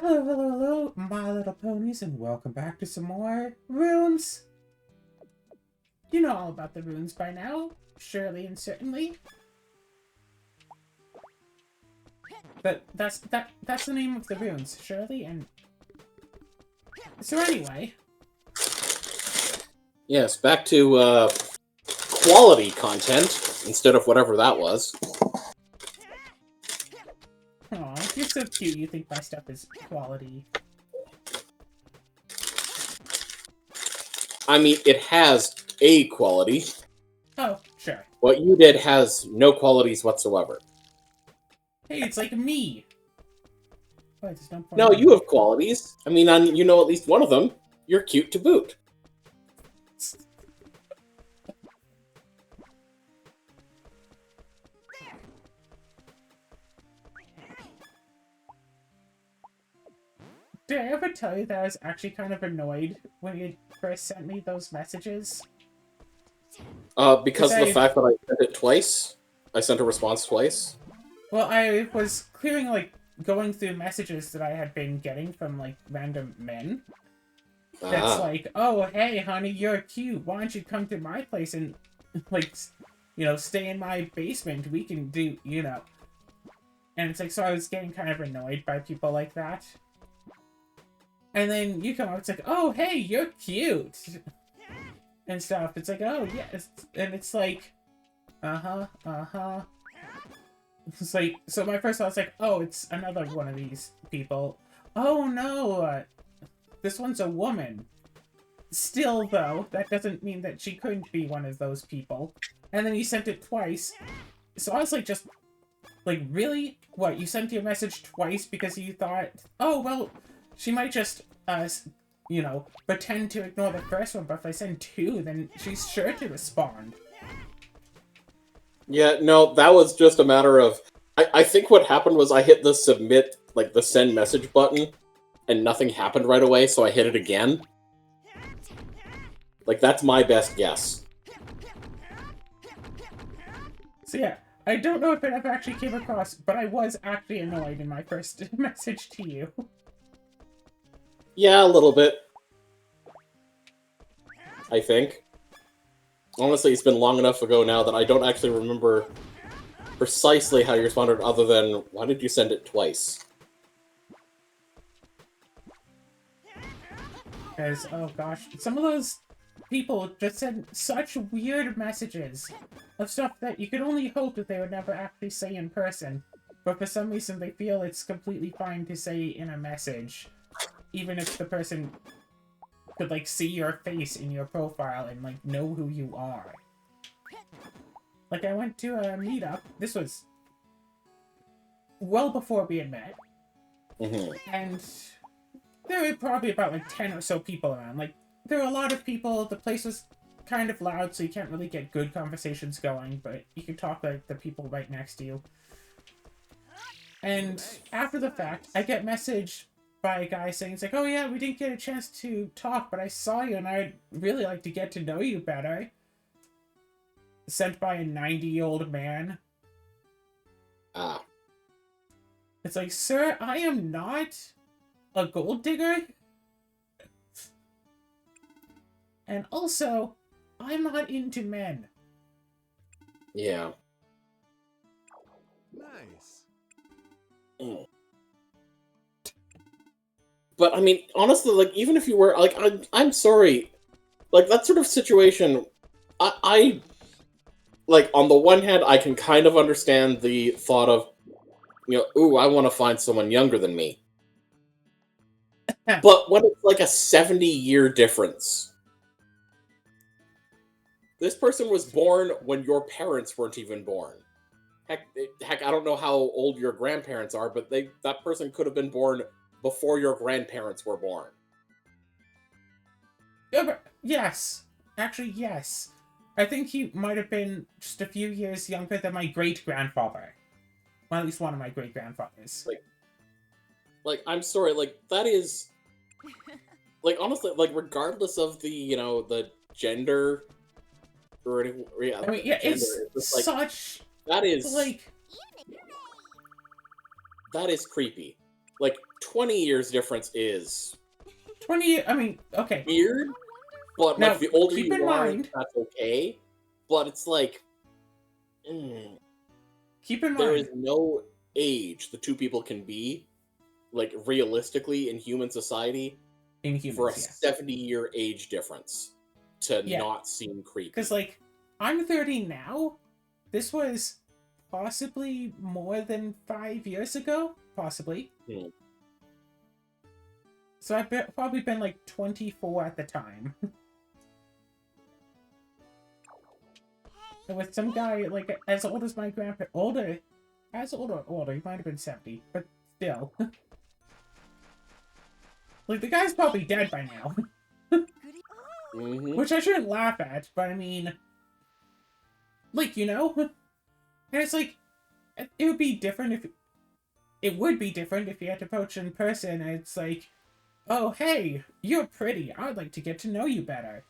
Hello, hello, hello, my little ponies, and welcome back to some more runes. You know all about the runes by now, surely and certainly. But that's the name of the runes, surely and so anyway. Yes, back to quality content instead of whatever that was. Aw, you're so cute. You think my stuff is quality. I mean, it has a quality. Oh, sure. What you did has no qualities whatsoever. Hey, it's like me. Wait, there's no point. No, you have qualities. I mean, you know at least one of them. You're cute to boot. Did I ever tell you that I was actually kind of annoyed when you first sent me those messages? Because of the fact that I sent it twice. I sent a response twice. Well, I was clearing, like, going through messages that I had been getting from, like, random men. That's like, oh, hey, honey, you're cute. Why don't you come to my place and, like, you know, stay in my basement? We can do, you know. And it's like, so I was getting kind of annoyed by people like that. And then you come up, it's like, oh, hey, you're cute. And stuff. It's like, oh, yes. And it's like, uh-huh. It's like, so my first thought was like, oh, it's another one of these people. Oh, no, this one's a woman. Still, though, that doesn't mean that she couldn't be one of those people. And then you sent it twice. So I was like, just, like, really? What, you sent your message twice because you thought, oh, well, she might just, you know, pretend to ignore the first one, but if I send two, then she's sure to respond. Yeah, no, that was just a matter of... I think what happened was I hit the submit, like the send message button, and nothing happened right away, so I hit it again. Like, that's my best guess. So yeah, I don't know if it ever actually came across, but I was actually annoyed in my first message to you. Yeah, a little bit. I think. Honestly, it's been long enough ago now that I don't actually remember precisely how you responded, other than, why did you send it twice? Because, oh gosh, some of those people just send such weird messages of stuff that you could only hope that they would never actually say in person, but for some reason they feel it's completely fine to say in a message, even if the person could, like, see your face in your profile and, like, know who you are. Like, I went to a meetup. This was well before we had met. And there were probably about, like, 10 or so people around. Like, there were a lot of people. The place was kind of loud, so you can't really get good conversations going, but you can talk like the people right next to you. And after the fact, I get messaged by a guy saying, it's like, oh yeah, we didn't get a chance to talk, but I saw you and I'd really like to get to know you better. Sent by a 90-year-old man. Ah. It's like, sir, I am not a gold digger. And also, I'm not into men. Yeah. Nice. But, I mean, honestly, like, even if you were, like, I'm sorry. Like, that sort of situation, I like, on the one hand, I can kind of understand the thought of, you know, ooh, I want to find someone younger than me. But when it's like a 70-year difference, this person was born when your parents weren't even born. Heck, I don't know how old your grandparents are, but that person could have been born before your grandparents were born. Yes. Actually, yes. I think he might have been just a few years younger than my great-grandfather. Well, at least one of my great-grandfathers. Like, I'm sorry, like, that is... Like, honestly, like, regardless of the, you know, the gender... Or any, yeah, I mean, yeah, gender, it's like, such... That is... Like... That is creepy. Like, 20 years difference is 20. I mean, okay. weird, but Now, like the older keep in you are, mind- that's okay. But it's like, Keep in there mind, is no age the two people can be, like realistically in human society, in humans, for a yeah. 70-year age difference to Yeah. not seem creepy. Because, like, I'm 30 now. This was possibly more than 5 years ago. Possibly. So I've probably been, like, 24 at the time. And with some guy, like, as old as my grandpa... Older. He might have been 70. But still. Like, the guy's probably dead by now. Which I shouldn't laugh at, but I mean... Like, you know? And it's like... It would be different if... It would be different if you had to approach in person and it's like... Oh, hey, you're pretty. I'd like to get to know you better.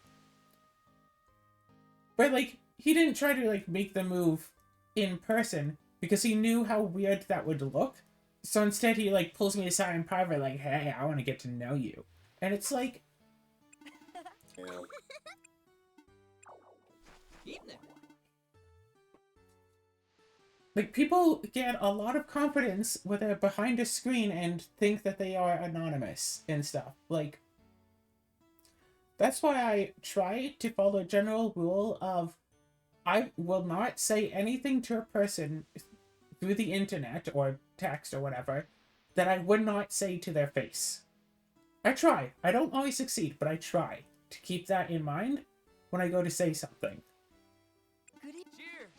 But, like, he didn't try to, like, make the move in person because he knew how weird that would look. So instead he, like, pulls me aside in private, like, hey, I want to get to know you. And it's like... Yeah. Like, people get a lot of confidence when they're behind a screen and think that they are anonymous and stuff. Like, that's why I try to follow a general rule of I will not say anything to a person through the internet or text or whatever that I would not say to their face. I try. I don't always succeed, but I try to keep that in mind when I go to say something. Cheers!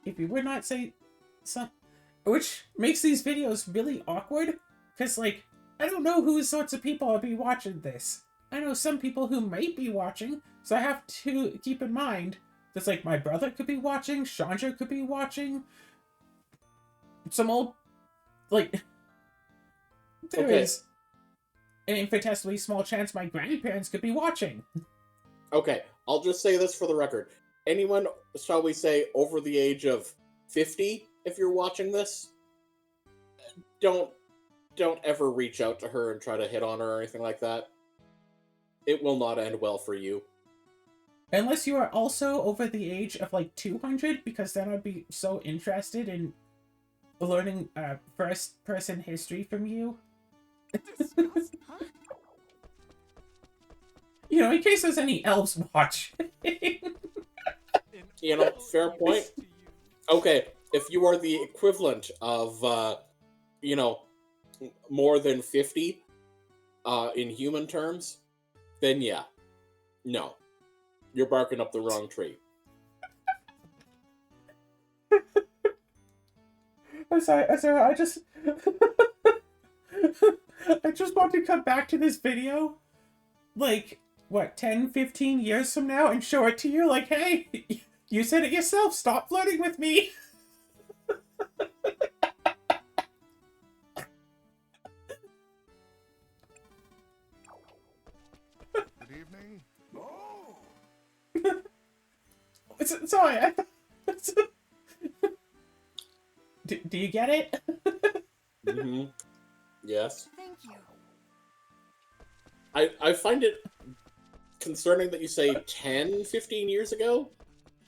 If you would not say some, which makes these videos really awkward, because, like, I don't know who sorts of people will be watching this. I know some people who might be watching, so I have to keep in mind that, like, my brother could be watching, Chandra could be watching, some old, like, there is an infinitesimally small chance my grandparents could be watching. Okay, I'll just say this for the record. Anyone, shall we say, over the age of 50, if you're watching this, don't ever reach out to her and try to hit on her or anything like that. It will not end well for you. Unless you are also over the age of, like, 200, because then I'd be so interested in learning first-person history from you. You know, in case there's any elves watching. You know, fair point. Okay, if you are the equivalent of, you know, more than 50, in human terms, then yeah. No. You're barking up the wrong tree. I'm sorry, I just... I just want to come back to this video, like, what, 10, 15 years from now and show it to you, like, hey, you said it yourself, stop flirting with me! Good evening. Oh! Sorry, do you get it? Mm-hmm. Yes. Thank you. I find it concerning that you say 10, 15 years ago,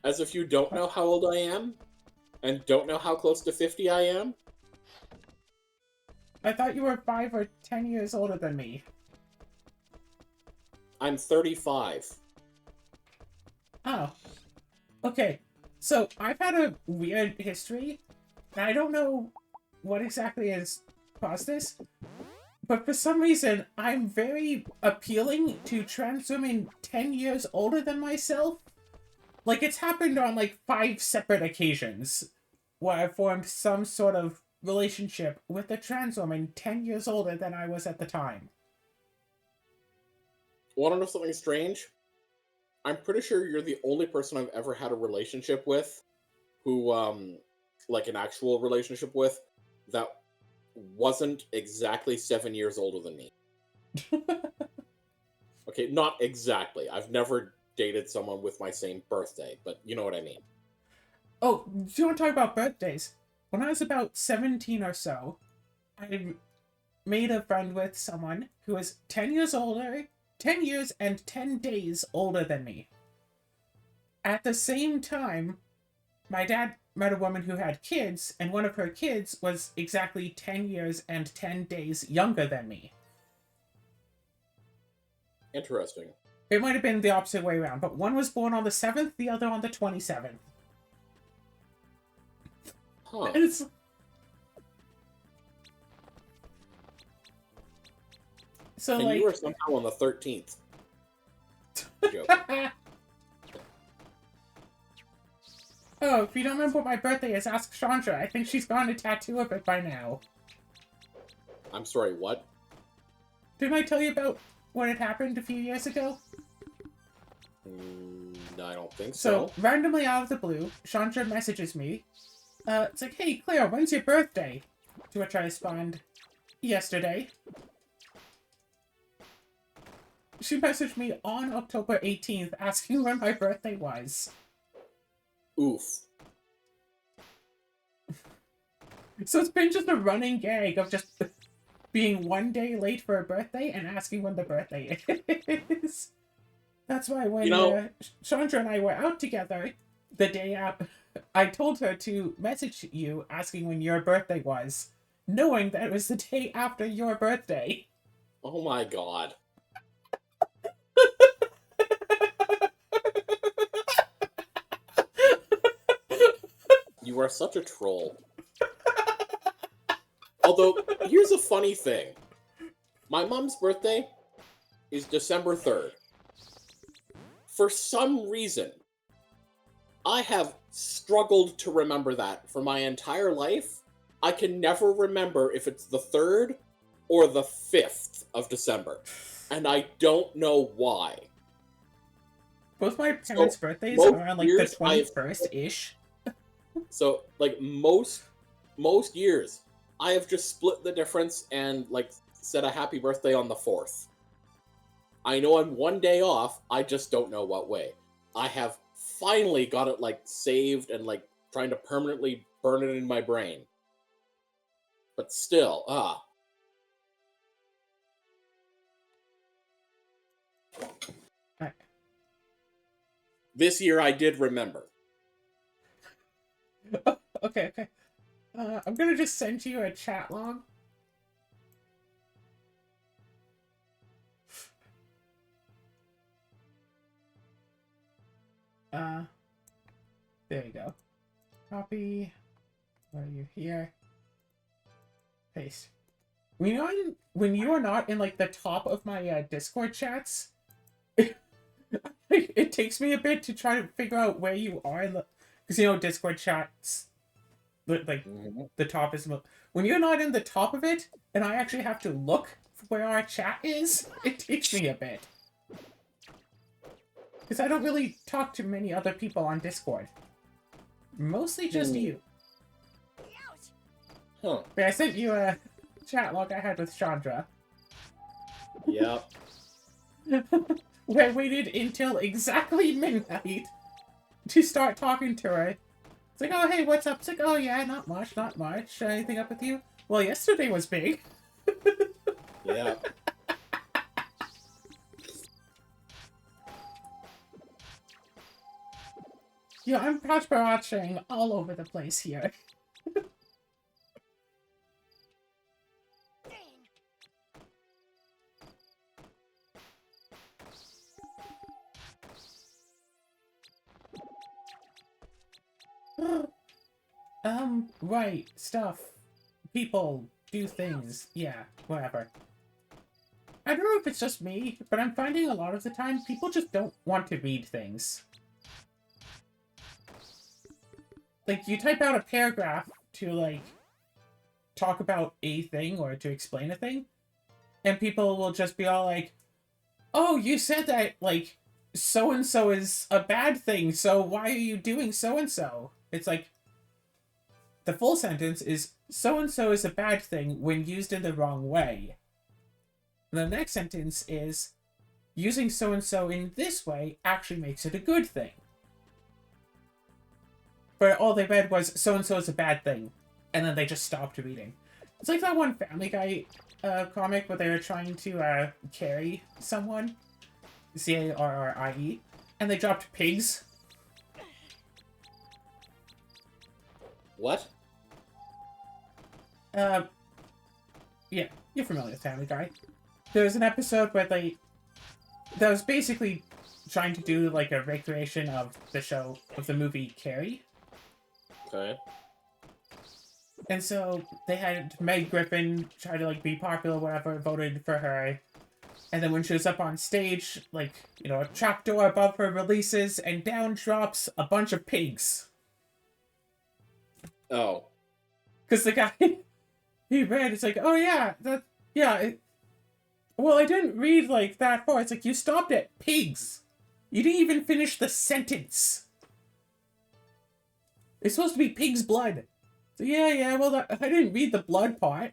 as if you don't know how old I am, and don't know how close to 50 I am. I thought you were 5 or 10 years older than me. I'm 35. Oh. Okay, so I've had a weird history, and I don't know what exactly has caused this, but for some reason, I'm very appealing to trans women 10 years older than myself. Like, it's happened on, like, 5 separate occasions where I formed some sort of relationship with a trans woman 10 years older than I was at the time. Want to know something strange? I'm pretty sure you're the only person I've ever had a relationship with who, like an actual relationship with, that wasn't exactly 7 years older than me. Okay, not exactly. I've never dated someone with my same birthday, but you know what I mean. Oh, do you want to talk about birthdays? When I was about 17 or so, I made a friend with someone who was 10 years older, 10 years and 10 days older than me. At the same time, my dad met a woman who had kids, and one of her kids was exactly 10 years and 10 days younger than me. Interesting. It might have been the opposite way around, but one was born on the 7th, the other on the 27th. Huh. And it's... So, And like... you were somehow on the 13th. Joke. Oh, if you don't remember what my birthday is, ask Chandra. I think she's gotten a tattoo of it by now. I'm sorry, what? Didn't I tell you about what had happened a few years ago? I don't think So, so. randomly out of the blue, Chandra messages me. It's like, hey, Claire, when's your birthday? To which I respond, yesterday. She messaged me on October 18th asking when my birthday was. Oof. So it's been just a running gag of just being one day late for a birthday and asking when the birthday is. That's why when Chandra and I were out together, the day after, I told her to message you asking when your birthday was, knowing that it was the day after your birthday. Oh my god. You are such a troll. Although, here's a funny thing. My mom's birthday is December 3rd. For some reason, I have struggled to remember that for my entire life. I can never remember if it's the 3rd or the 5th of December. And I don't know why. Both my parents' birthdays most are on like the years 21st-ish. So, like, most years, I have just split the difference and, like, said a happy birthday on the 4th. I know I'm one day off, I just don't know what way. I have finally got it, like, saved and, like, trying to permanently burn it in my brain. But still, Right. This year I did remember. Okay. I'm gonna just send you a chat log. There you go. Copy. Where are you? Here. Paste. When you are not in like the top of my Discord chats, it takes me a bit to try to figure out where you are. Because Discord chats, like the top is when you're not in the top of it, and I actually have to look for where our chat is. It takes me a bit. Because I don't really talk to many other people on Discord. Mostly just you. Huh. But I sent you a chat log I had with Chandra. Yep. Where I waited until exactly midnight to start talking to her. It's like, oh, hey, what's up? It's like, oh, yeah, not much. Anything up with you? Well, yesterday was big. Yeah. Yeah, I'm patching all over the place here. Right, stuff. People do things. Yeah, whatever. I don't know if it's just me, but I'm finding a lot of the time people just don't want to read things. Like, you type out a paragraph to, like, talk about a thing or to explain a thing, and people will just be all like, oh, you said that, like, so-and-so is a bad thing, so why are you doing so-and-so? It's like, the full sentence is, so-and-so is a bad thing when used in the wrong way. And the next sentence is, using so-and-so in this way actually makes it a good thing. but all they read was so-and-so is a bad thing. And then they just stopped reading. It's like that one Family Guy comic where they were trying to carry someone. Carrie. And they dropped pigs. What? Yeah, you're familiar with Family Guy. There was an episode where that was basically trying to do like a recreation of the movie Carrie. Okay. And so they had Meg Griffin try to like be popular, whatever, voted for her. And then when she was up on stage, like, you know, a trapdoor above her releases and down drops a bunch of pigs. Oh. Because the guy, he read, it's like, oh yeah, well, I didn't read like that far. It's like, you stopped at pigs. You didn't even finish the sentence. It's supposed to be pig's blood. So yeah, well, I didn't read the blood part.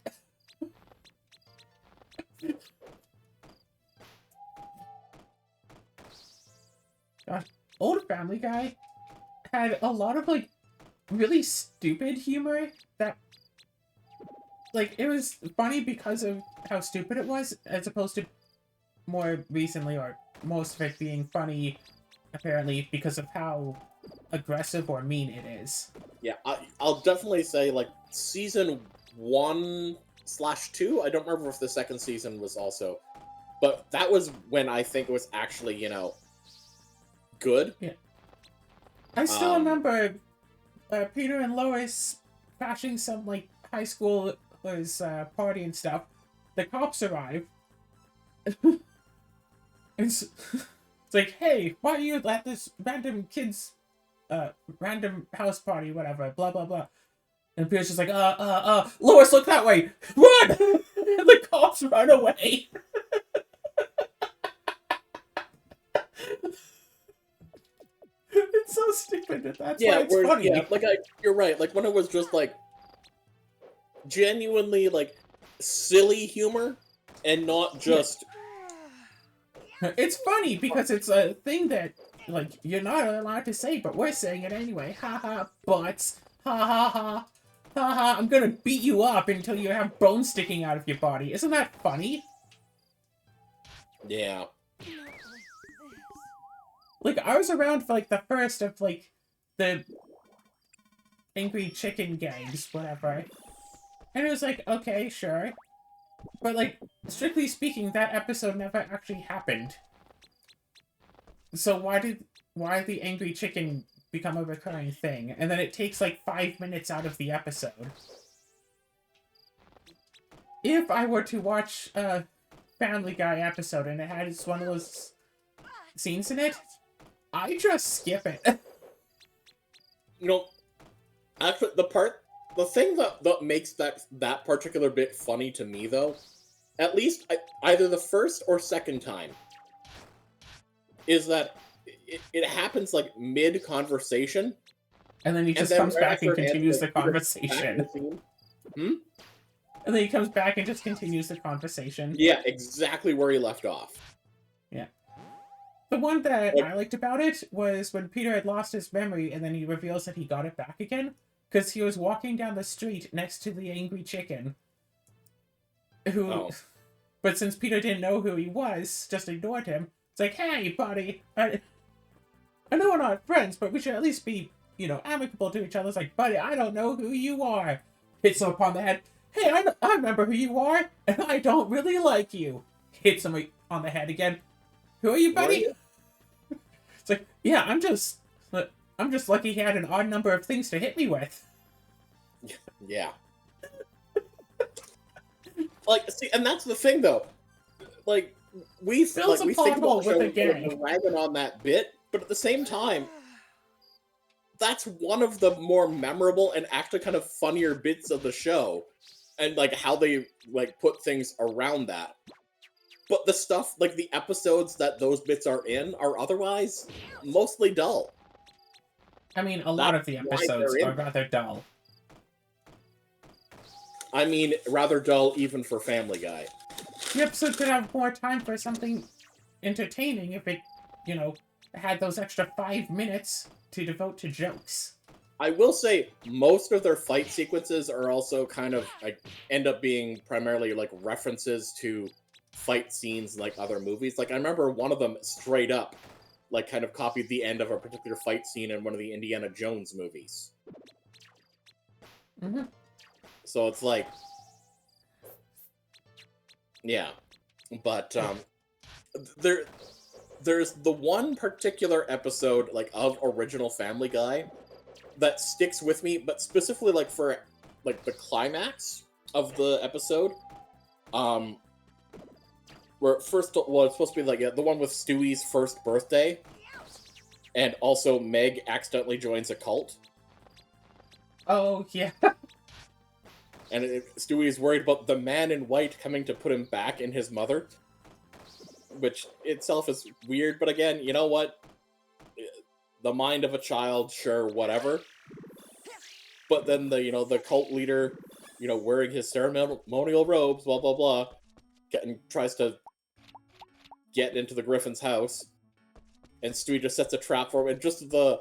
Gosh, old Family Guy had a lot of, like, really stupid humor that, like, it was funny because of how stupid it was, as opposed to more recently, or most of it being funny, apparently, because of how aggressive or mean it is. Yeah, I'll definitely say, like, season 1/2, I don't remember if the second season was also, but that was when I think it was actually, you know, good. Yeah. I still remember Peter and Lois crashing some, like, high schoolers party and stuff. The cops arrive. It's like, hey, why are you at this random kid's random house party, whatever, blah, blah, blah. And Peter's just like, Lois, look that way! Run! And the cops run away. It's so stupid that that's why it's funny. Yeah, like, you're right. Like, when it was just, like, genuinely, like, silly humor, and not just... It's funny because it's a thing that, like, you're not allowed to say, but we're saying it anyway. Ha ha, butts. Ha ha ha. Ha ha, I'm gonna beat you up until you have bones sticking out of your body. Isn't that funny? Yeah. Like, I was around for, like, the first of, like, the angry chicken gags, whatever. And it was like, okay, sure. But, like, strictly speaking, that episode never actually happened. So why did the angry chicken become a recurring thing? And then it takes, like, 5 minutes out of the episode. If I were to watch a Family Guy episode and it had one of those scenes in it, I just skip it. You know, actually, the thing that makes that particular bit funny to me, though, at least either the first or second time, is that it happens, like, mid-conversation. And then he just comes back and continues the conversation. Hmm? And then he comes back and just continues the conversation. Yeah, exactly where he left off. Yeah. The one that I liked about it was when Peter had lost his memory and then he reveals that he got it back again. Because he was walking down the street next to the angry chicken. But since Peter didn't know who he was, just ignored him. It's like, hey, buddy, I know we're not friends, but we should at least be, you know, amicable to each other. It's like, buddy, I don't know who you are. Hits him upon the head. Hey, I remember who you are, and I don't really like you. Hits him on the head again. Who are you, buddy? It's like, yeah, I'm just lucky he had an odd number of things to hit me with. Yeah. Like, see, and that's the thing, though. Like, we think about the show, we're ragging on that bit, but at the same time, that's one of the more memorable and actually kind of funnier bits of the show, and, like, how they, like, put things around that. But the stuff, like, the episodes that those bits are in are otherwise mostly dull. I mean, a lot of the episodes are rather dull. I mean, rather dull even for Family Guy. The episode could have more time for something entertaining if it, you know, had those extra 5 minutes to devote to jokes. I will say most of their fight sequences are also kind of like end up being primarily like references to fight scenes in, like other movies. Like I remember one of them straight up like kind of copied the end of a particular fight scene in one of the Indiana Jones movies. Mm-hmm. So it's like, yeah, but there's the one particular episode like of original Family Guy that sticks with me, but specifically like for like the climax of the episode, where first, well, it's supposed to be like the one with Stewie's first birthday, and also Meg accidentally joins a cult, Oh, yeah. and Stewie is worried about the man in white coming to put him back in his mother, which itself is weird. But again, you know what? The mind of a child, sure, whatever. But then the cult leader, wearing his ceremonial robes, blah blah blah, tries to get into the Griffin's house, and Stewie just sets a trap for him, and just the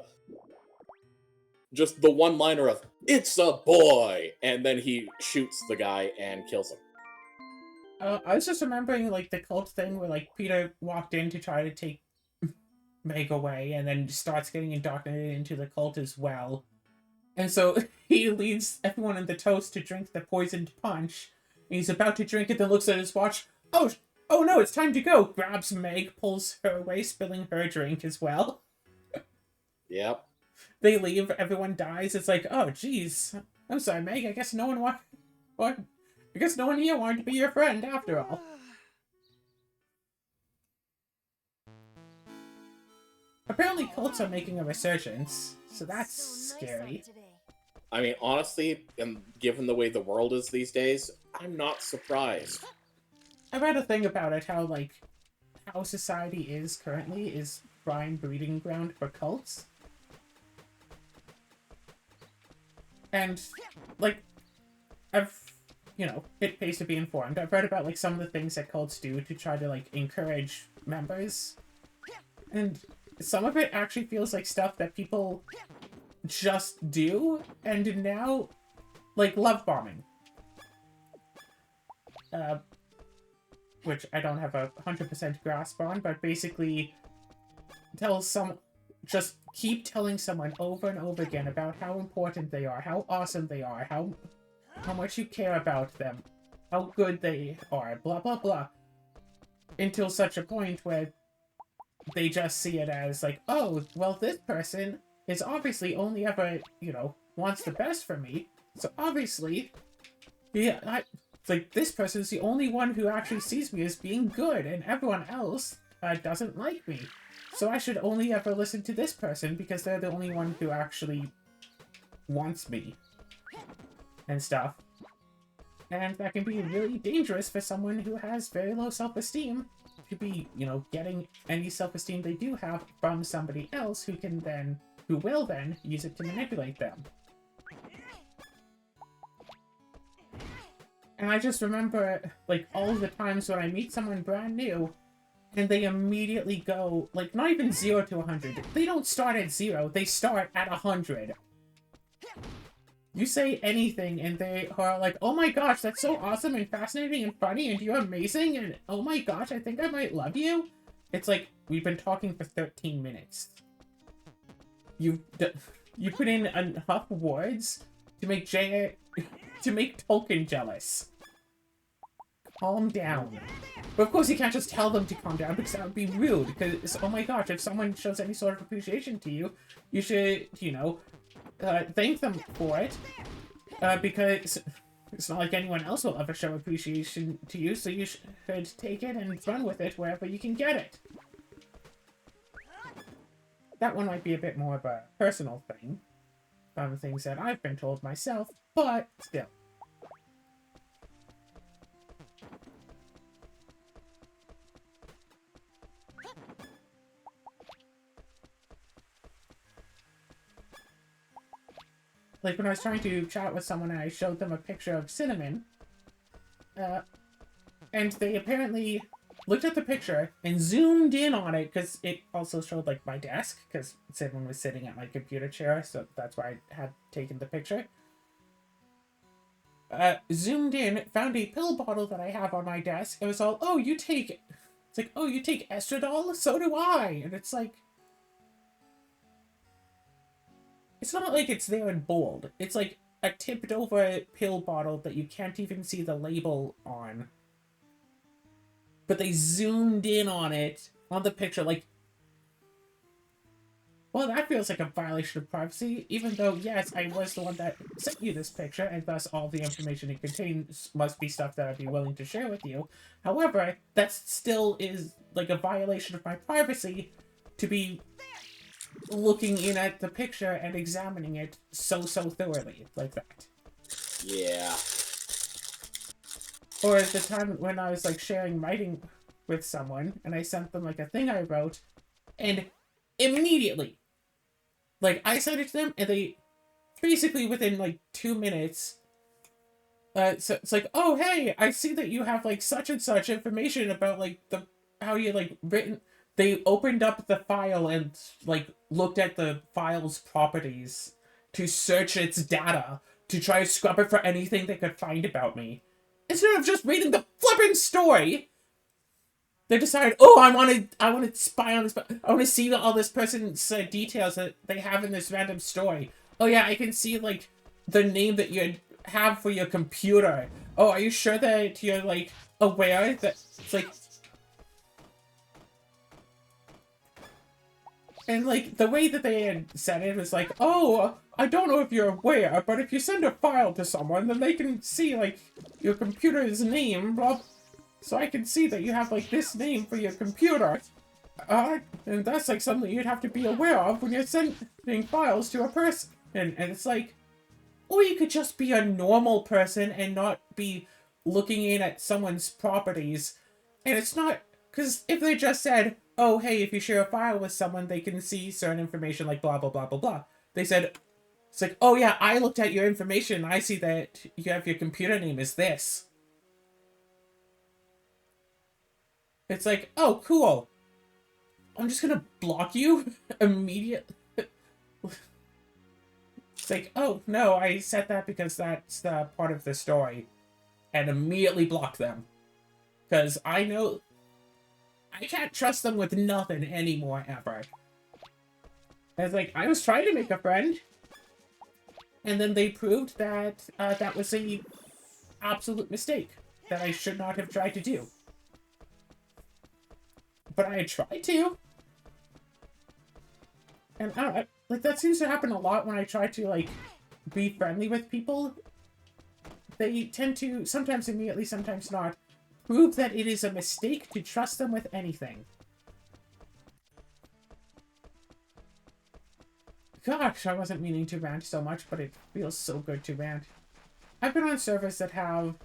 one-liner of "It's a boy," and then he shoots the guy and kills him. I was just remembering, like, the cult thing where, like, Peter walked in to try to take Meg away, and then starts getting indoctrinated into the cult as well. And so he leads everyone in the toast to drink the poisoned punch. And he's about to drink it, then looks at his watch. Oh no, it's time to go! Grabs Meg, pulls her away, spilling her drink as well. Yep. They leave, everyone dies. It's like, oh jeez. I'm sorry, Meg, I guess no one I guess no one here wanted to be your friend after all. Apparently cults are making a resurgence, so that's scary. I mean, honestly, and given the way the world is these days, I'm not surprised. I read a thing about it, how society is currently is prime breeding ground for cults. And, like, it pays to be informed. I've read about, like, some of the things that cults do to try to, like, encourage members. And some of it actually feels like stuff that people just do, and now, like, love bombing. Which I don't have a 100% grasp on, but basically just keep telling someone over and over again about how important they are, how awesome they are, how much you care about them, how good they are, blah blah blah, until such a point where they just see it as like, oh, well, this person is obviously only ever, wants the best for me, so obviously, yeah, it's like, this person's the only one who actually sees me as being good, and everyone else doesn't like me. So I should only ever listen to this person because they're the only one who actually wants me. And stuff. And that can be really dangerous for someone who has very low self-esteem to be, getting any self-esteem they do have from somebody else who will then use it to manipulate them. And I just remember, like, all the times when I meet someone brand new, and they immediately go, like, not even 0 to 100. They don't start at 0, they start at 100. You say anything, and they are like, oh my gosh, that's so awesome and fascinating and funny, and you're amazing, and oh my gosh, I think I might love you. It's like, we've been talking for 13 minutes. You put in enough words to make Tolkien jealous. Calm down. But of course you can't just tell them to calm down because that would be rude. Because, oh my gosh, if someone shows any sort of appreciation to you, you should, thank them for it. Because it's not like anyone else will ever show appreciation to you, so you should take it and run with it wherever you can get it. That one might be a bit more of a personal thing from things that I've been told myself, but still. Like, when I was trying to chat with someone and I showed them a picture of Cinnamon, and they apparently looked at the picture and zoomed in on it because it also showed like my desk because someone was sitting at my computer chair, so that's why I had taken the picture. Zoomed in, found a pill bottle that I have on my desk. It was all, oh, you take, it's like, oh, you take estradiol? So do I. And it's like, it's not like it's there in bold. It's like a tipped over pill bottle that you can't even see the label on. But they zoomed in on it, on the picture, like, well, that feels like a violation of privacy, even though, yes, I was the one that sent you this picture, and thus all the information it contains must be stuff that I'd be willing to share with you. However, that still is, like, a violation of my privacy to be looking in at the picture and examining it so thoroughly, like that. Yeah. Or at the time when I was, like, sharing writing with someone, and I sent them, like, a thing I wrote, and immediately, like, I sent it to them, and they, basically within, like, 2 minutes, so it's like, oh, hey, I see that you have, like, such and such information about, like, how you, like, written, they opened up the file and, like, looked at the file's properties to search its data, to try to scrub it for anything they could find about me. Instead of just reading the flipping story, they decided, oh, I want to spy on this, I want to see all this person's details that they have in this random story. Oh yeah, I can see, like, the name that you have for your computer. Oh, are you sure that you're, like, aware that it's, like... And, like, the way that they had said it was like, oh, I don't know if you're aware, but if you send a file to someone, then they can see, like, your computer's name, blah, so I can see that you have, like, this name for your computer. And that's, like, something you'd have to be aware of when you're sending files to a person. And it's like, or you could just be a normal person and not be looking in at someone's properties. And it's not, because if they just said, oh, hey, if you share a file with someone, they can see certain information, like blah, blah, blah, blah, blah. They said, it's like, oh yeah, I looked at your information, and I see that you have your computer name is this. It's like, oh, cool. I'm just gonna block you immediately. It's like, oh, no, I said that because that's the part of the story. And immediately block them. Because I know I can't trust them with nothing anymore, ever. And it's like, I was trying to make a friend. And then they proved that that was a absolute mistake. That I should not have tried to do. But I tried to. And I don't know, like, that seems to happen a lot when I try to, like, be friendly with people. They tend to, sometimes immediately, sometimes not, prove that it is a mistake to trust them with anything. Gosh, I wasn't meaning to rant so much, but it feels so good to rant. I've been on servers that have,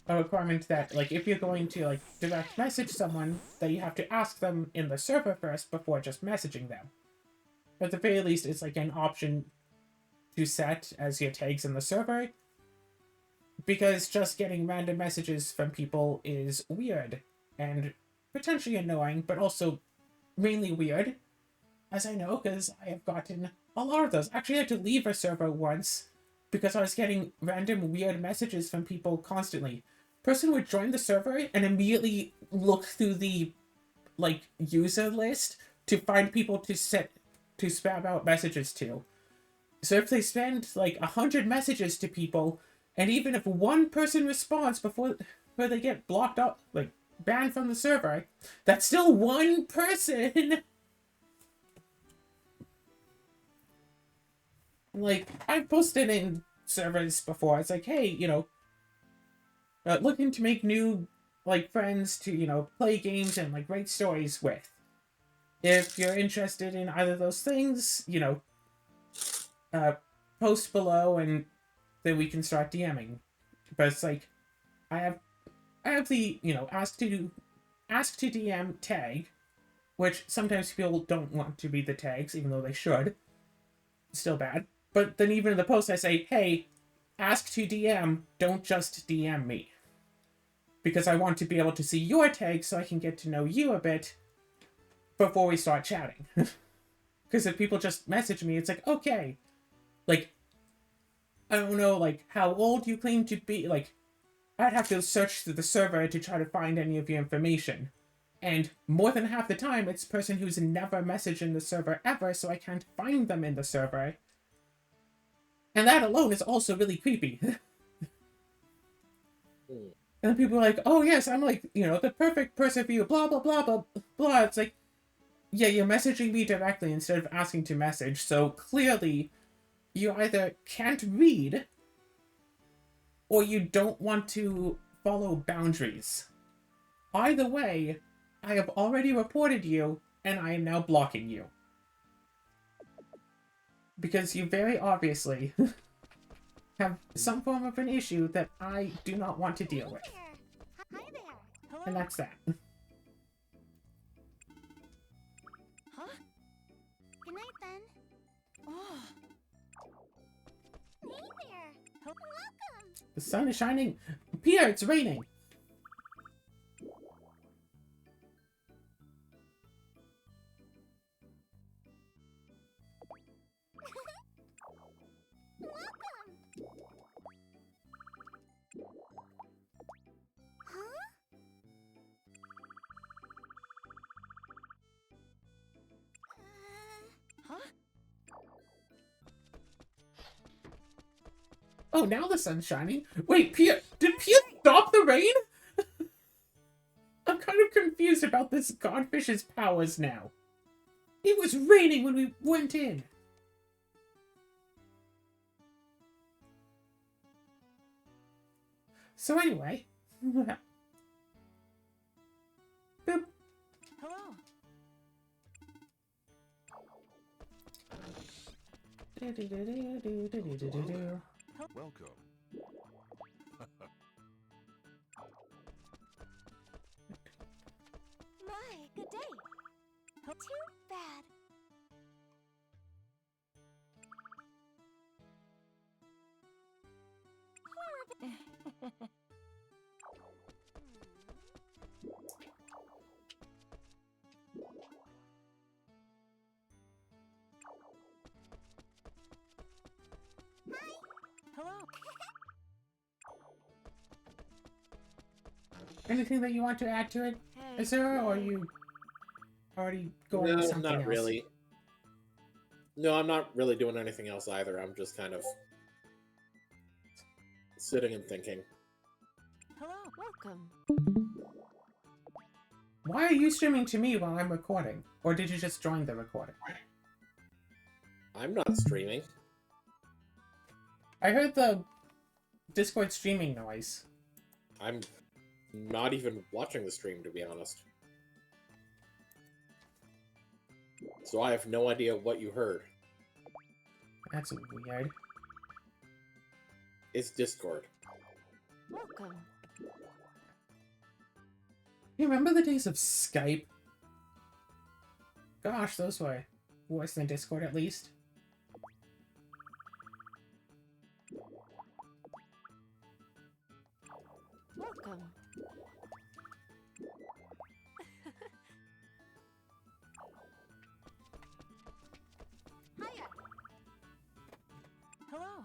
a requirement that, like, if you're going to, like, direct message someone, that you have to ask them in the server first before just messaging them. At the very least, it's, like, an option to set as your tags in the server, because just getting random messages from people is weird, and potentially annoying, but also mainly weird, as I know, because I have gotten a lot of those. Actually, I had to leave a server once, because I was getting random weird messages from people constantly. Person would join the server and immediately look through the, like, user list to find people to spam out messages to. So if they send, like, 100 messages to people, and even if one person responds before they get blocked out, like, banned from the server, that's still one person! Like, I've posted in servers before, it's like, hey, you know, looking to make new, like, friends to, you know, play games and, like, write stories with. If you're interested in either of those things, you know, post below and then we can start DMing. But it's like, I have the, you know, ask to DM tag, which sometimes people don't want to be the tags, even though they should. Still bad. But then even in the post I say, hey, ask to DM, don't just DM me. because I want to be able to see your tags so I can get to know you a bit before we start chatting. Because if people just message me, it's like, okay, like, I don't know, like, how old you claim to be, like, I'd have to search through the server to try to find any of your information. And more than half the time, it's a person who's never messaged in the server ever, so I can't find them in the server. And that alone is also really creepy. And people are like, oh yes, I'm like, you know, the perfect person for you, blah, blah, blah, blah, blah. It's like, yeah, you're messaging me directly instead of asking to message, so clearly you either can't read or you don't want to follow boundaries. Either way, I have already reported you, and I am now blocking you. Because you very obviously have some form of an issue that I do not want to deal with. Hi there. Hello. And that's that. Huh? Good night then. Oh. Hey there. Welcome. The sun is shining. Peter, it's raining. Welcome. Huh? Huh? Oh, now the sun's shining. Wait, Pia, did Pia stop the rain? I'm kind of confused about this godfish's powers now. It was raining when we went in. So anyway. Boop. Hello. Do-do-do-do-do-do-do-do-do. Welcome. My, good day. Too bad. Horrible. Hello. Anything that you want to add to it, Azura, or are you already going No, with something not else? really. No, I'm not really doing anything else either. I'm just kind of sitting and thinking. Hello. Welcome. Why are you streaming to me while I'm recording? Or did you just join the recording? I'm not streaming. I heard the Discord streaming noise. I'm not even watching the stream, to be honest. So I have no idea what you heard. That's weird. It's Discord. Welcome. You remember the days of Skype? Gosh, those were worse than Discord at least. Welcome. Hiya. Hello.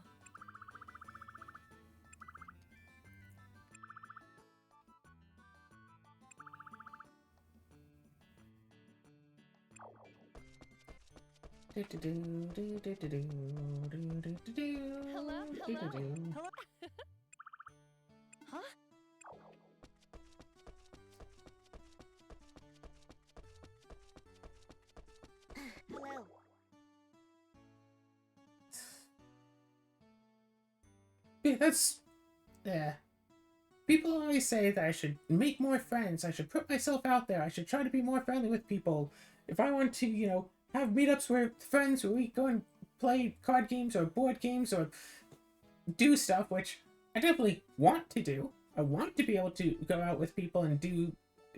Hello. Hello. Huh? Hello. Yeah, that's... Yeah. People always say that I should make more friends, I should put myself out there, I should try to be more friendly with people. If I want to, you know, have meetups with friends where we go and play card games or board games or do stuff, which I definitely want to do. I want to be able to go out with people and do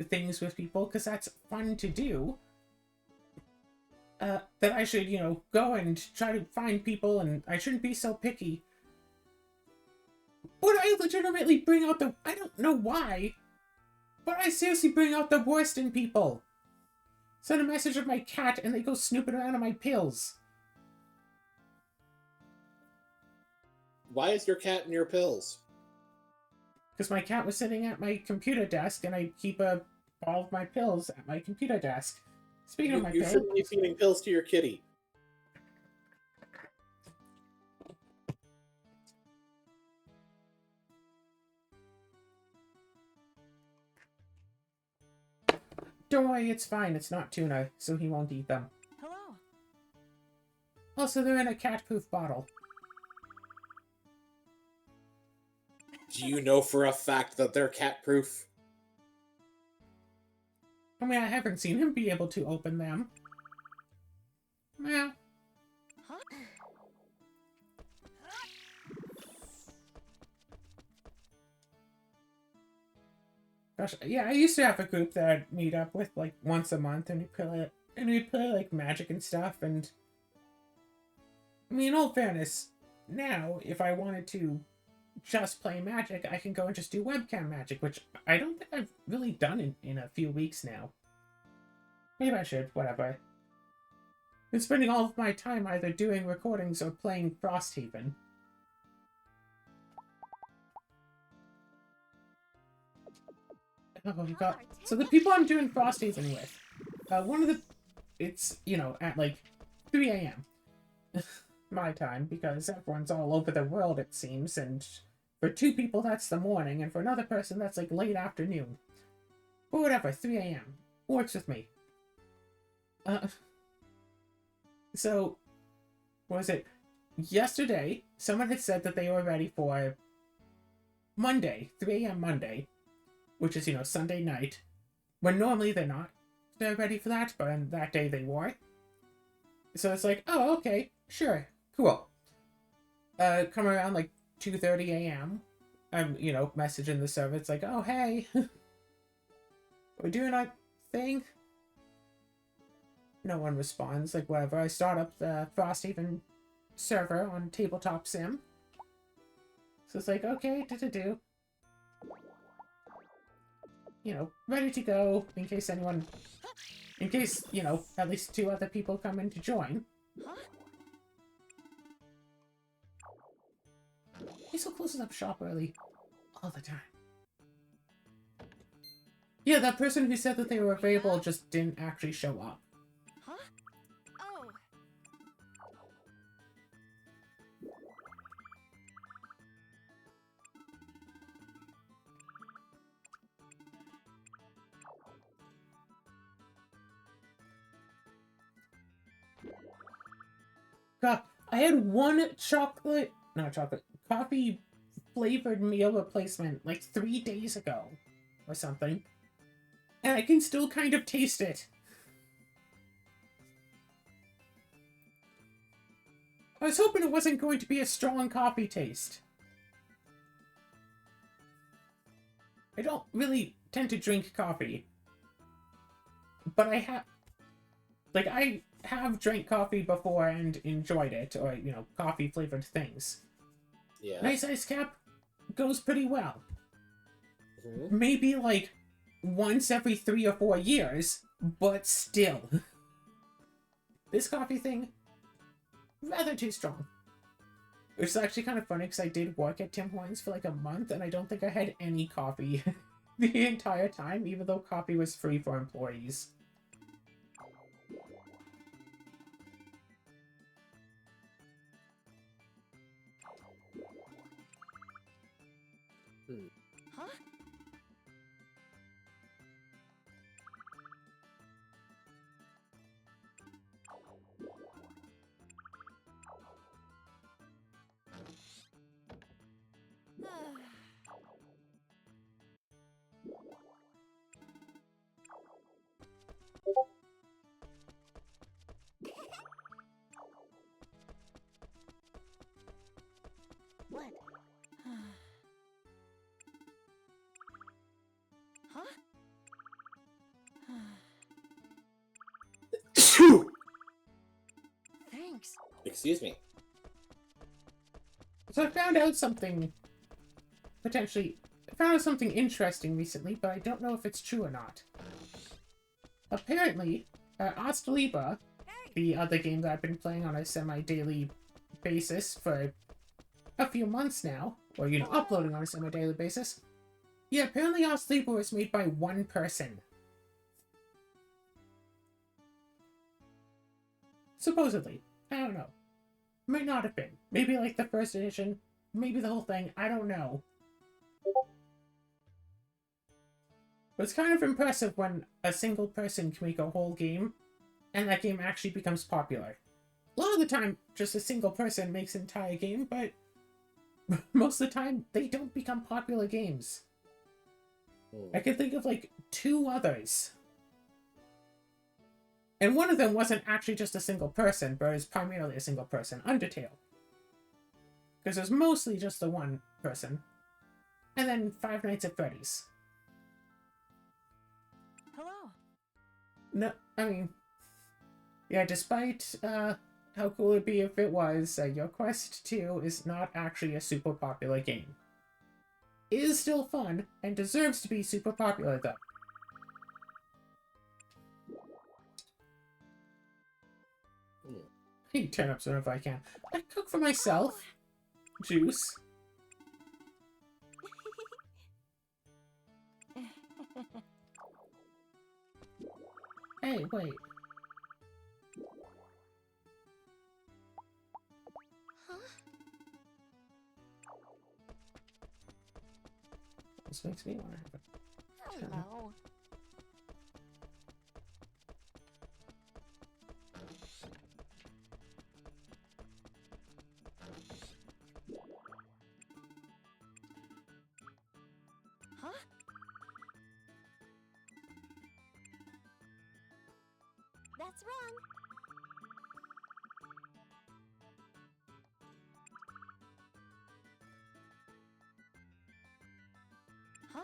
things with people, because that's fun to do. That I should, you know, go and try to find people, and I shouldn't be so picky. But I legitimately bring out the... I don't know why, But I seriously bring out the worst in people. Send a message of my cat and they go snooping around on my pills. Why is your cat in your pills? Because my cat was sitting at my computer desk and I keep all of my pills at my computer desk. Speaking of my You pills... shouldn't be feeding pills to your kitty. Don't worry, it's fine. It's not tuna, so he won't eat them. Hello. Also, they're in a cat-proof bottle. Do you know for a fact that they're cat-proof? I mean, I haven't seen him be able to open them. Well, Huh? gosh, yeah, I used to have a group that I'd meet up with like once a month, and we'd play like Magic and stuff. And I mean, in all fairness, now if I wanted to just play Magic, I can go and just do webcam Magic, which I don't think I've really done in a few weeks now. Maybe I should. Whatever. I've been spending all of my time either doing recordings or playing Frosthaven. Oh my god. So the people I'm doing Frosthaven with, one of the... It's, you know, at like 3 a.m. my time, because everyone's all over the world, it seems, and for 2 people that's the morning, and for another person that's like late afternoon. But whatever, 3 a.m. Works with me. So, what was it? Yesterday, someone had said that they were ready for Monday, 3 a.m. Monday, which is, you know, Sunday night, when normally they're not. They're ready for that, but on that day they were. So it's like, oh, okay, sure, cool. Come around like 2:30 a.m. I'm, you know, messaging the server. It's like, oh, hey, we're doing our thing. No one responds, like, whatever. I start up the Frosthaven server on Tabletop Sim. So it's like, okay, do. You know, ready to go in case anyone... In case, you know, at least 2 other people come in to join. Huh? He still closes up shop early. All the time. Yeah, that person who said that they were available just didn't actually show up. Huh? Oh. God, I had one coffee flavored meal replacement like 3 days ago or something. And I can still kind of taste it. I was hoping it wasn't going to be a strong coffee taste. I don't really tend to drink coffee. But I have drank coffee before and enjoyed it, or, you know, coffee-flavored things. Yeah. Nice ice cap goes pretty well. Mm-hmm. Maybe, like, once every 3 or 4 years, but still. This coffee thing, rather too strong. Which is actually kind of funny, because I did work at Tim Hortons for like a month, and I don't think I had any coffee the entire time, even though coffee was free for employees. Huh? What? Huh? Thanks. Excuse me. So I found out something potentially found something interesting recently, but I don't know if it's true or not. Apparently, Ostaliba, the other game that I've been playing on a semi-daily basis for a few months now, or, you know, uploading on a semi-daily basis. Yeah, apparently Ostaliba was made by one person. Supposedly. I don't know. Might not have been. Maybe like the first edition, maybe the whole thing, I don't know. But it's kind of impressive when a single person can make a whole game, and that game actually becomes popular. A lot of the time, just a single person makes an entire game, but most of the time, they don't become popular games. I can think of like 2 others. And one of them wasn't actually just a single person, but it was primarily a single person. Undertale. Because it was mostly just the one person. And then Five Nights at Freddy's. Hello. No, I mean... Yeah, despite how cool it'd be if it was, Your Quest 2 is not actually a super popular game. It is still fun, and deserves to be super popular, though. I can turn up soon if I can. I cook for myself. Juice. Hey, wait. Huh? This makes me want to have a... Hello. Huh? That's wrong. Huh?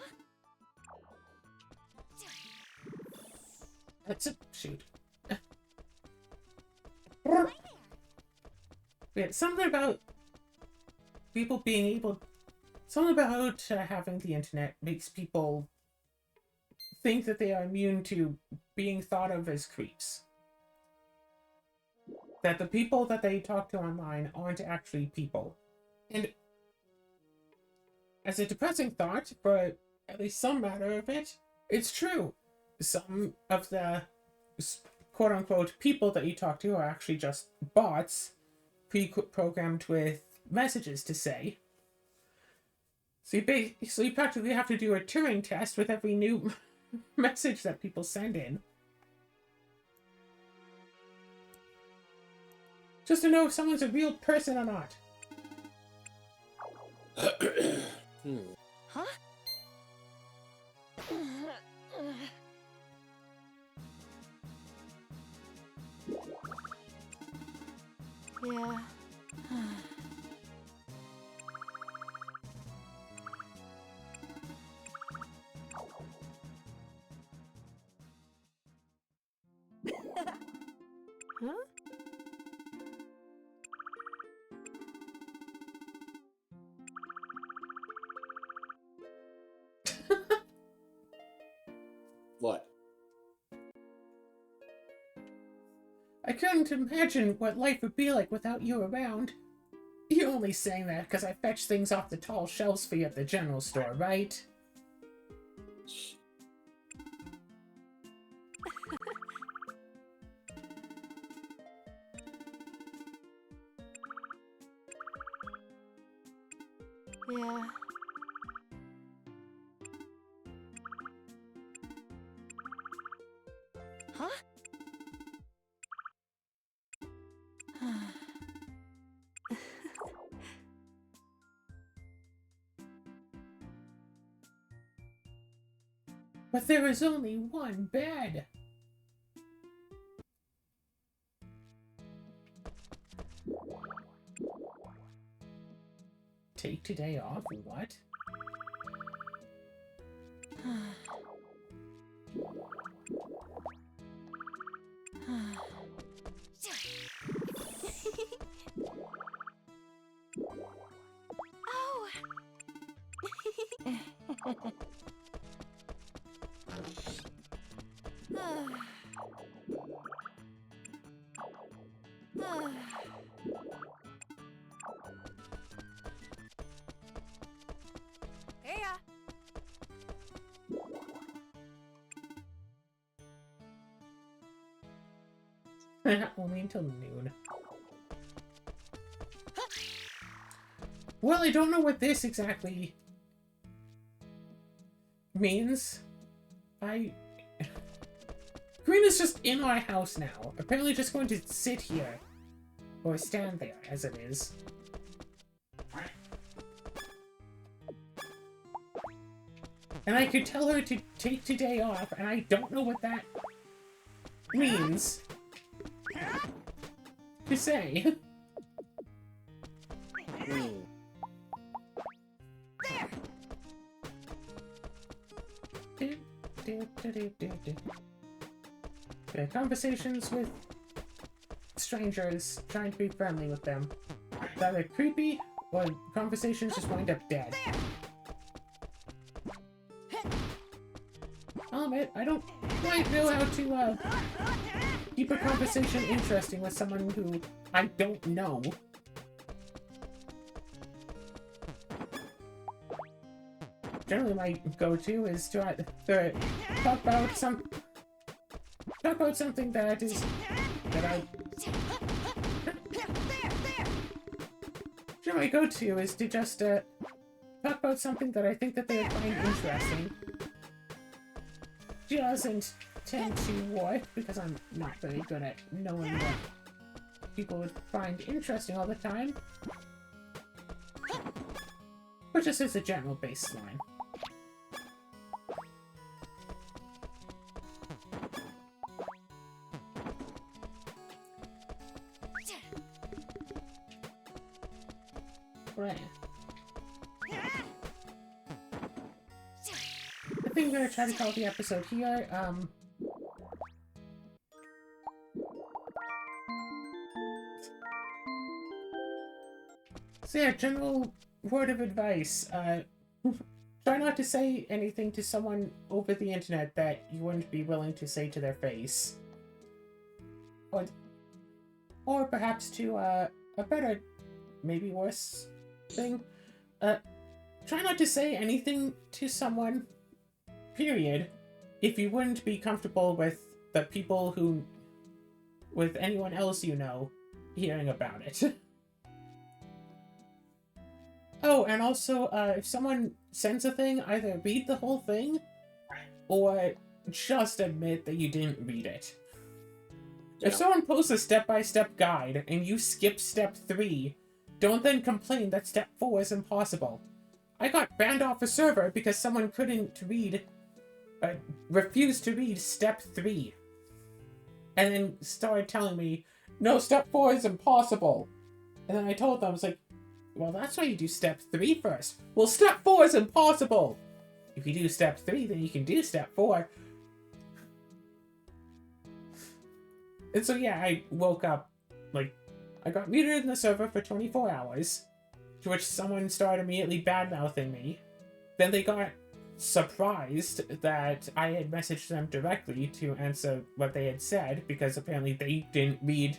That's a... shoot. Yeah, something about people being able... Something about having the internet makes people think that they are immune to being thought of as creeps. That the people that they talk to online aren't actually people. And as a depressing thought, but at least some matter of it, it's true. Some of the quote-unquote people that you talk to are actually just bots pre-programmed with messages to say. So you practically have to do a Turing test with every new message that people send in. Just to know if someone's a real person or not. Huh? Yeah. Huh? What? I couldn't imagine what life would be like without you around. You're only saying that because I fetch things off the tall shelves for you at the general store, right? Yeah. Huh? But there is only one bed. Take today off? What? Oh. Heya! Only until noon. Well, I don't know what this exactly means. Green is just in my house now. Apparently just going to sit here. Or stand there, as it is. And I could tell her to take today off, and I don't know what that means to say. Conversations with strangers, trying to be friendly with them. It's either creepy, or conversations just wind up dead. I'll admit, I don't quite know how to keep a conversation interesting with someone who I don't know. Generally, my go-to is to talk about something that I. Generally, my go-to is to just talk about something that I think that they would find interesting. Doesn't tend to work because I'm not very good at knowing what people would find interesting all the time. But just as a general baseline. Right. I think I'm gonna try to call the episode here. So yeah, general word of advice. Try not to say anything to someone over the internet that you wouldn't be willing to say to their face. Or perhaps to a better, maybe worse thing. Try not to say anything to someone, period, if you wouldn't be comfortable with the people with anyone else you know, hearing about it. Oh, and also, if someone sends a thing, either read the whole thing, or just admit that you didn't read it. If someone posts a step-by-step guide, and you skip step 3, don't then complain that step 4 is impossible. I got banned off a server because someone couldn't read, refused to read step 3. And then started telling me, no, step 4 is impossible. And then I told them, I was like, well, that's why you do step 3 first. Well, step 4 is impossible. If you do step 3, then you can do step 4. And so, yeah, I woke up, I got muted in the server for 24 hours, to which someone started immediately bad-mouthing me. Then they got surprised that I had messaged them directly to answer what they had said, because apparently they didn't read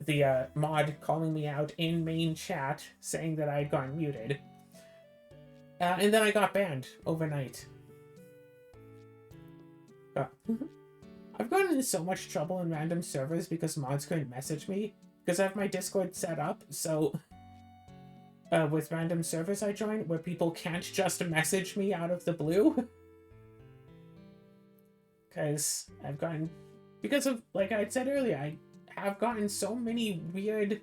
the mod calling me out in main chat saying that I had gone muted. And then I got banned overnight. I've gotten into so much trouble in random servers because mods couldn't message me, because I have my Discord set up, so with random servers I join, where people can't just message me out of the blue. Because of, like I said earlier, I have gotten so many weird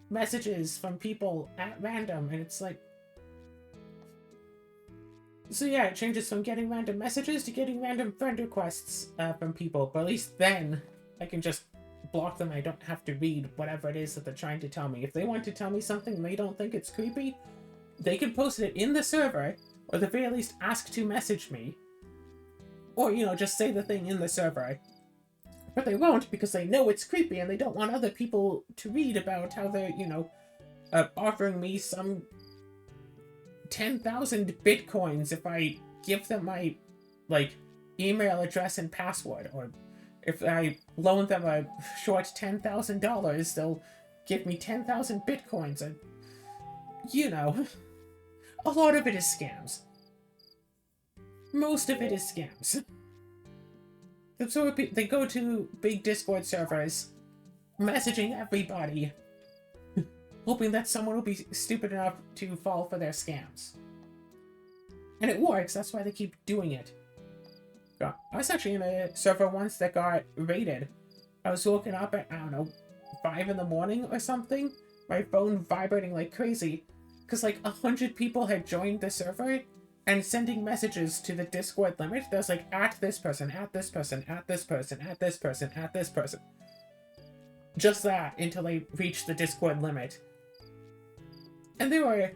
messages from people at random, and it's like... So yeah, it changes from getting random messages to getting random friend requests from people, but at least then I can just block them. I don't have to read whatever it is that they're trying to tell me. If they want to tell me something and they don't think it's creepy, they can post it in the server, or at the very least ask to message me. Or, just say the thing in the server. But they won't, because they know it's creepy and they don't want other people to read about how they're, offering me some 10,000 bitcoins if I give them my, like, email address and password, or if I loan them a short $10,000, they'll give me 10,000 bitcoins, and, you know, a lot of it is scams. Most of it is scams. So they go to big Discord servers, messaging everybody, hoping that someone will be stupid enough to fall for their scams. And it works, that's why they keep doing it. I was actually in a server once that got raided. I was woken up at, I don't know, 5 in the morning or something. My phone vibrating like crazy. Because like 100 people had joined the server and sending messages to the Discord limit. That was like, at this person, at this person, at this person, at this person, at this person. Just that until they reached the Discord limit. And there were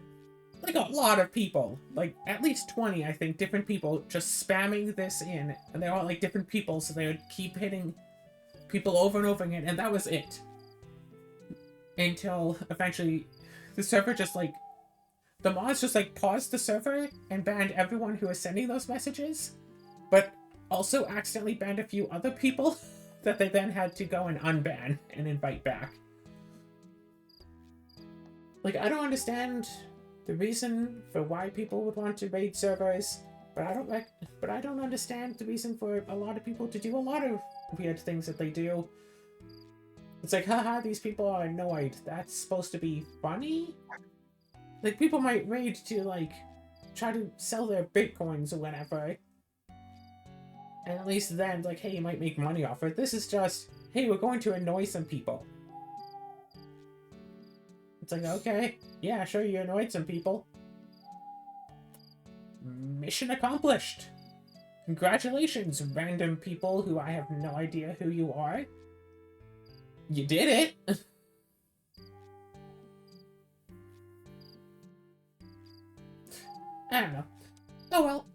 like a lot of people, like at least 20, I think, different people just spamming this in, and they're all like different people, so they would keep hitting people over and over again, and that was it. Until eventually the server just like, the mods just like paused the server and banned everyone who was sending those messages, but also accidentally banned a few other people that they then had to go and unban and invite back. Like, I don't understand the reason for why people would want to raid servers, but I don't understand the reason for a lot of people to do a lot of weird things that they do. It's like, haha, these people are annoyed. That's supposed to be funny? Like, people might raid to, like, try to sell their bitcoins or whatever. And at least then, like, hey, you might make money off it. This is just, hey, we're going to annoy some people. It's like, okay, yeah, sure, you annoyed some people. Mission accomplished. Congratulations, random people who I have no idea who you are. You did it! I don't know. Oh well.